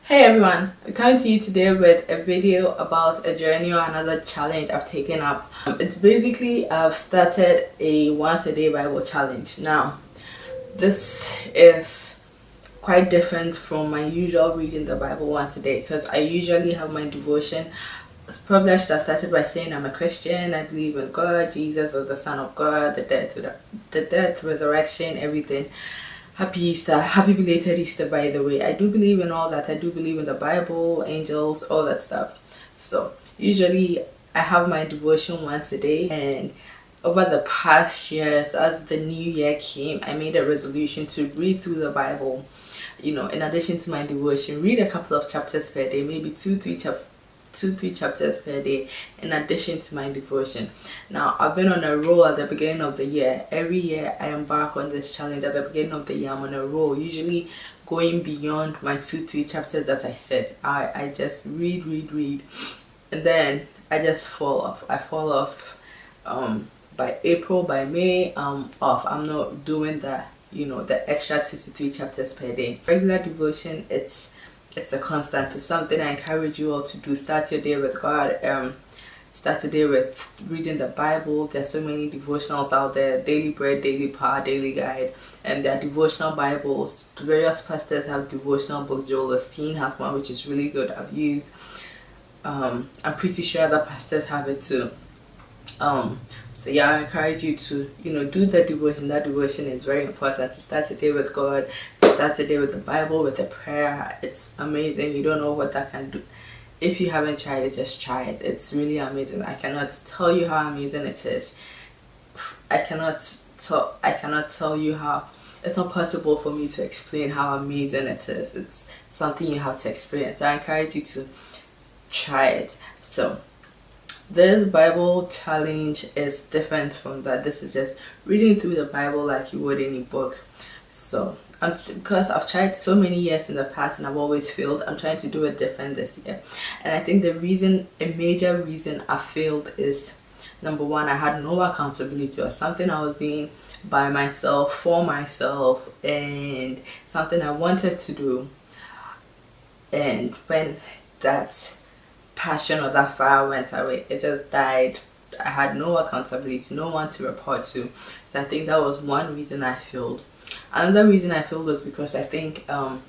Hey everyone, I'm coming to you today with a video about a journey or another challenge I've taken up. It's basically I've started a once a day Bible challenge. Now, this is quite different from my usual reading the Bible once a day because I usually have my devotion. Probably I should have started by saying I'm a Christian. I believe in God, Jesus is the Son of God, the death, resurrection, everything. Happy Easter, happy belated Easter, by the way. I do believe in all that. I do believe in the Bible, angels, all that stuff. So, usually I have my devotion once a day, and over the past years, as the new year came, I made a resolution to read through the Bible. In addition to my devotion, read a couple of chapters per day, maybe three chapters per day in addition to my devotion. Now, I've been on a roll at the beginning of the year. Every year I embark on this challenge. At the beginning of the year, I'm on a roll, usually going beyond my 2-3 chapters that I set. I just read, and then I just fall off. I fall off. By April, by May, I'm off. I'm not doing the extra 2 to 3 chapters per day. Regular devotion, it's a constant. It's something I encourage you all to do. Start your day with God. Start your day with reading the Bible. There's so many devotionals out there: Daily Bread, Daily Power, Daily Guide, and there are devotional Bibles. Various pastors have devotional books. Joel Osteen has one which is really good. I've used. I'm pretty sure other pastors have it too. So yeah, I encourage you to do the devotion. That devotion is very important. To start the day with God, to start the day with the Bible, with a prayer. It's amazing. You don't know what that can do. If you haven't tried it, just try it. It's really amazing. I cannot tell you how amazing it is. I cannot tell you how. It's not possible for me to explain how amazing it is. It's something you have to experience. I encourage you to try it. So this Bible challenge is different from that. This is just reading through the Bible like you would any book. So because I've tried so many years in the past and I've always failed, I'm trying to do it different this year. And I think a major reason I failed is, number one, I had no accountability, or something I was doing by myself, for myself, and something I wanted to do. And when that passion or that fire went away, it just died. I had no accountability, no one to report to. So I think that was one reason I failed. Another reason I failed was because I think I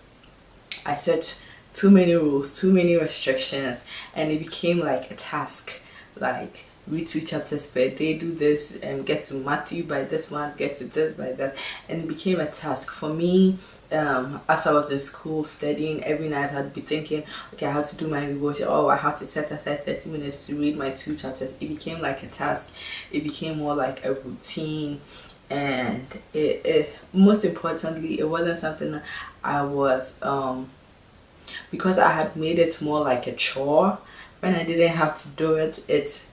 set too many rules, too many restrictions, and it became like a task. Like, read 2 chapters per day, do this, and get to Matthew by this month, get to this by that, and it became a task for me. As I was in school studying, every night I'd be thinking, okay, I have to do my devotion. Oh, I have to set aside 30 minutes to read my 2 chapters. It became like a task. It became more like a routine, and it most importantly, it wasn't something I was because I had made it more like a chore. When I didn't have to do it, it's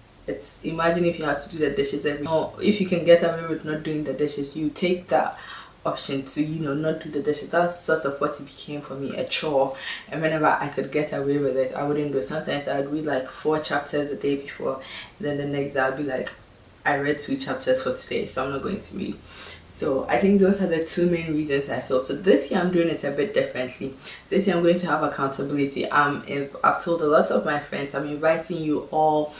imagine if you had to do the dishes if you can get away with not doing the dishes, you take that option to not do the dishes. That's sort of what it became for me, a chore. And whenever I could get away with it, I wouldn't do it. Sometimes I'd read like 4 chapters the day before, and then the next day I'd be like, I read 2 chapters for today, so I'm not going to read. So I think those are the 2 main reasons I feel. So this year I'm doing it a bit differently. This year I'm going to have accountability. I've told a lot of my friends, I'm inviting you all.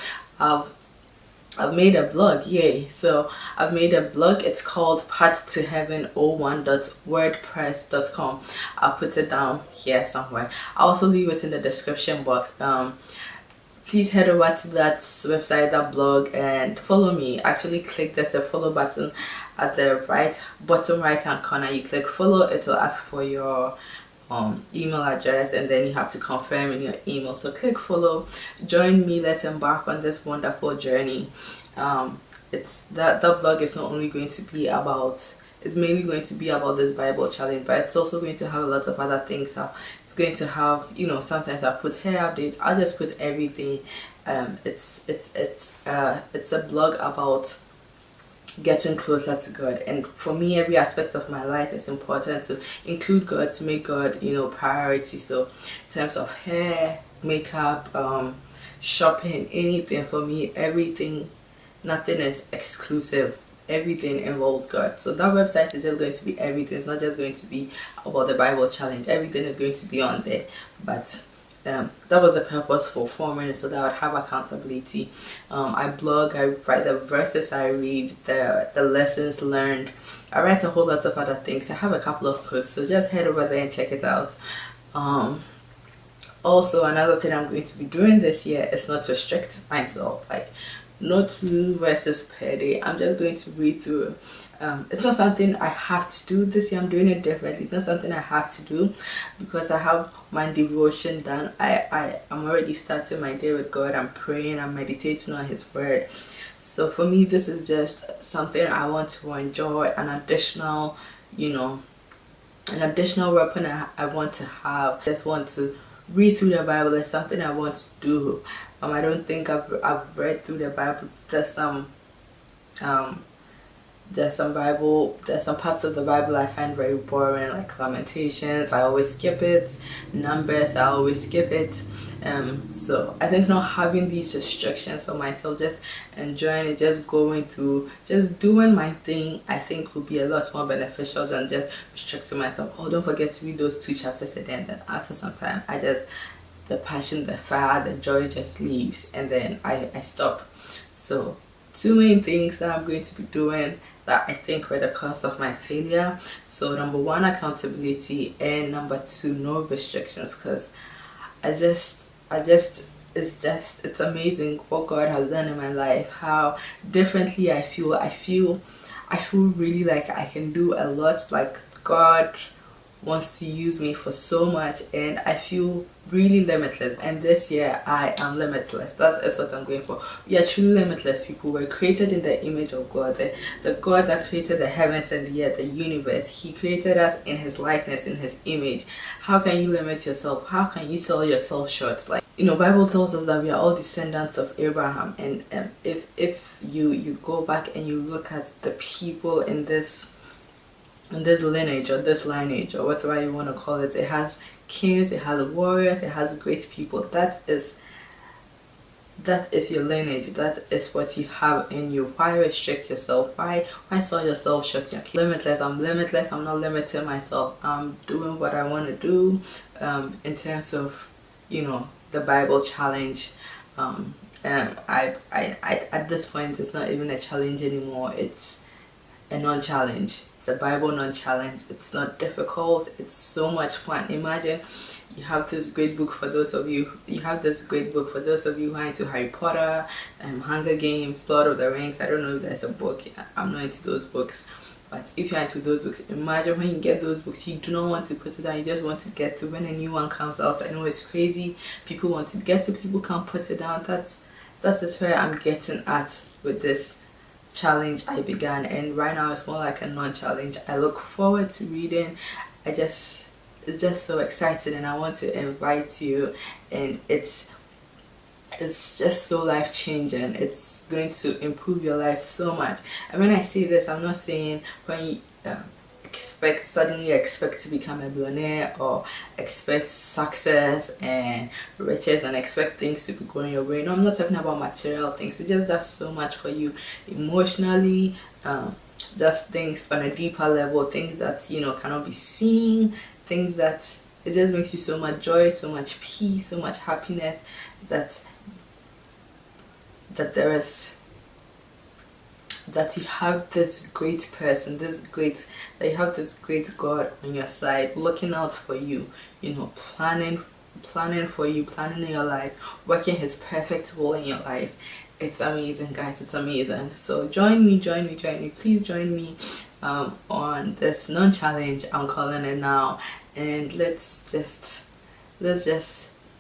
I've made a blog, yay. So I've made a blog. It's called pathtoheaven01.wordpress.com. I'll put it down here somewhere. I'll also leave it in the description box. Please head over to that website, that blog, and follow me. Actually click there's a follow button at the bottom right hand corner. You click follow, it will ask for your email address, and then you have to confirm in your email. So click follow, join me, let's embark on this wonderful journey. It's that blog is not only going to be about, it's mainly going to be about this Bible challenge, but it's also going to have a lot of other things. It's going to have, sometimes I'll put hair updates, I'll just put everything. It's a blog about getting closer to God. And for me, every aspect of my life is important to include God, to make God priority. So in terms of hair, makeup, shopping, anything, for me, everything, nothing is exclusive. everything involves God. So that website is just going to be everything. It's not just going to be about the Bible challenge. Everything is going to be on there. But that was the purpose for 4 minutes, so that I would have accountability. I blog, I write the verses I read, the lessons learned. I write a whole lot of other things. I have a couple of posts, so just head over there and check it out. Also, another thing I'm going to be doing this year is not to restrict myself, like no 2 verses per day. I'm just going to read through. It's not something I have to do this year. I'm doing it differently. It's not something I have to do because I have my devotion done. I'm already starting my day with God. I'm praying, I'm meditating on His word. So for me, this is just something I want to enjoy, an additional weapon I want to have. I just want to read through the Bible. It's something I want to do. I don't think I've read through the Bible. There's some parts of the Bible I find very boring, like Lamentations. I always skip it. Numbers, I always skip it. So I think not having these restrictions on myself, just enjoying it, just going through, just doing my thing, I think would be a lot more beneficial than just restricting myself. Oh, don't forget to read those 2 chapters a day, and then after some time the passion, the fire, the joy just leaves, and then I stop. So 2 main things that I'm going to be doing that I think were the cause of my failure. So number 1, accountability, and number 2, no restrictions. Because it's amazing what God has done in my life, how differently I feel. I feel really like I can do a lot, like God wants to use me for so much, and I feel really limitless. And this year I am limitless. That's what I'm going for. We are truly limitless people. We're created in the image of God, the God that created the heavens and the earth, the universe. He created us in His likeness, in His image. How can you limit yourself? How can you sell yourself short? Like, Bible tells us that we are all descendants of Abraham, and if you go back and you look at the people in this lineage or this lineage or whatever you want to call it, it has kings, it has warriors, it has great people. That is your lineage. That is what you have in you. Why restrict yourself? Why sell yourself short? You're limitless. I'm limitless. I'm not limiting myself. I'm doing what I want to do. In terms of the Bible challenge, I at this point it's not even a challenge anymore. It's a non-challenge. It's a Bible non-challenge. It's not difficult. It's so much fun. Imagine you have this great book for those of you who are into Harry Potter, Hunger Games, Lord of the Rings. I don't know if there's a book. I'm not into those books. But if you're into those books, imagine when you get those books, you do not want to put it down. You just want to get to when a new one comes out. I know it's crazy. People want to get it. People can't put it down. That's just where I'm getting at with this challenge I began, and right now it's more like a non-challenge. I look forward to reading. It's just so exciting, and I want to invite you, and it's just so life-changing. It's going to improve your life so much. And when I say this, I'm not saying when you suddenly expect to become a billionaire or expect success and riches and expect things to be going your way. No, I'm not talking about material things. It just does so much for you emotionally, just things on a deeper level, things that cannot be seen, things that it just makes you so much joy, so much peace, so much happiness that you have this great person, that you have this great God on your side, looking out for you, planning for you, planning in your life, working His perfect will in your life. It's amazing, guys. It's amazing. So join me. Please join me on this non-challenge, I'm calling it now, and let's just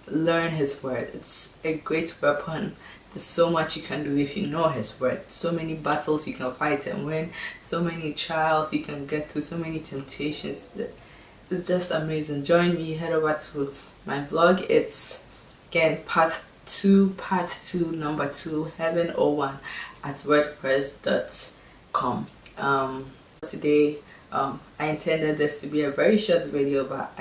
learn His word. It's a great weapon. There's so much you can do if you know His word. So many battles you can fight and win. So many trials you can get through. So many temptations. It's just amazing. Join me. Head over to my blog. It's again path 2 number 2 heaven01 at wordpress.com. Today I intended this to be a very short video, but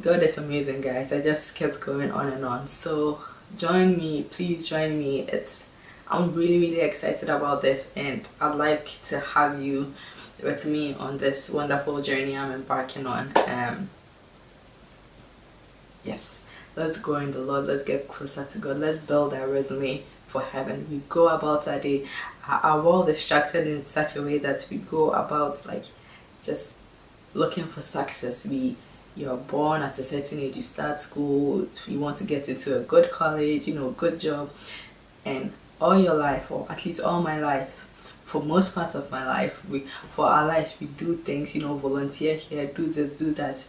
God is amazing, guys. I just kept going on and on. So join me, please join me. It's I'm really excited about this, and I'd like to have you with me on this wonderful journey I'm embarking on. Yes, let's grow in the Lord. Let's get closer to God. Let's build our resume for heaven. We go about our day. Our world is structured in such a way that we go about like just looking for success. You're born at a certain age, you start school, you want to get into a good college, good job, and all your life, or at least all my life, for most part of my life, for our lives we do things, volunteer here, do this, do that,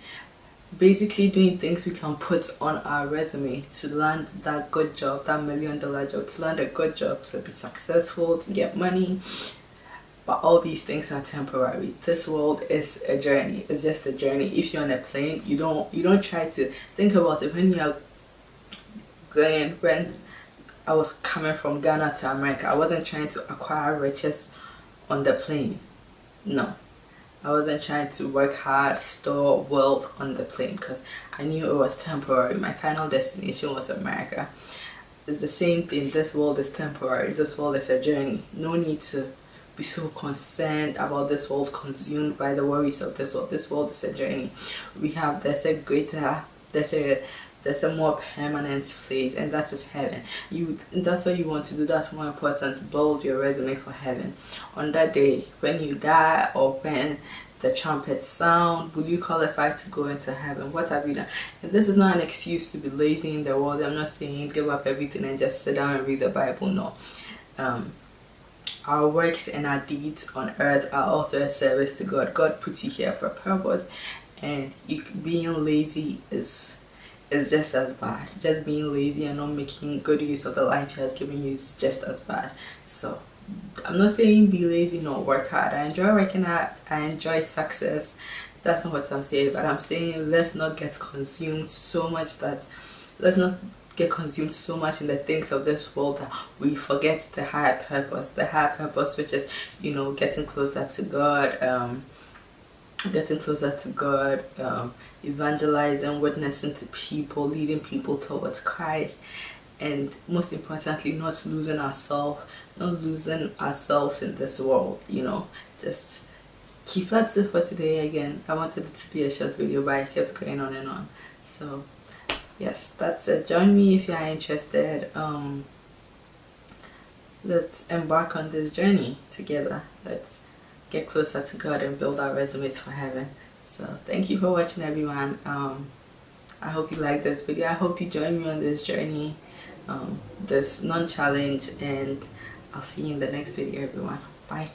basically doing things we can put on our resume to land that good job, that $1 million job, to land a good job, to be successful, to get money. But all these things are temporary. This world is a journey. It's just a journey. If you're on a plane, you don't try to think about it when you're going. When I was coming from Ghana to America, I wasn't trying to acquire riches on the plane. No, I wasn't trying to work hard, store wealth on the plane, because I knew it was temporary. My final destination was America. It's the same thing. This world is temporary. This world is a journey. No need to be so concerned about this world, consumed by the worries of this world. This world is a journey. There's a more permanent place, and that is heaven. That's what you want to do. That's more important. Build your resume for heaven. On that day when you die, or when the trumpets sound, will you qualify to go into heaven? What have you done? And this is not an excuse to be lazy in the world. I'm not saying give up everything and just sit down and read the Bible. No. Our works and our deeds on earth are also a service to God. God puts you here for a purpose, and being lazy is just as bad. Just being lazy and not making good use of the life He has given you is just as bad. So I'm not saying be lazy, no, work hard. I enjoy working hard. I enjoy success. That's not what I'm saying. But I'm saying let's not get consumed so much in the things of this world that we forget the higher purpose, which is, getting closer to God, evangelizing, witnessing to people, leading people towards Christ, and most importantly, not losing ourselves in this world. Just keep that it for today. Again, I wanted it to be a short video, but I kept going on and on. So yes, that's it. Join me if you are interested. Let's embark on this journey together. Let's get closer to God and build our resumes for heaven. So thank you for watching, everyone. I hope you like this video. I hope you join me on this journey, this non-challenge, and I'll see you in the next video, everyone. Bye.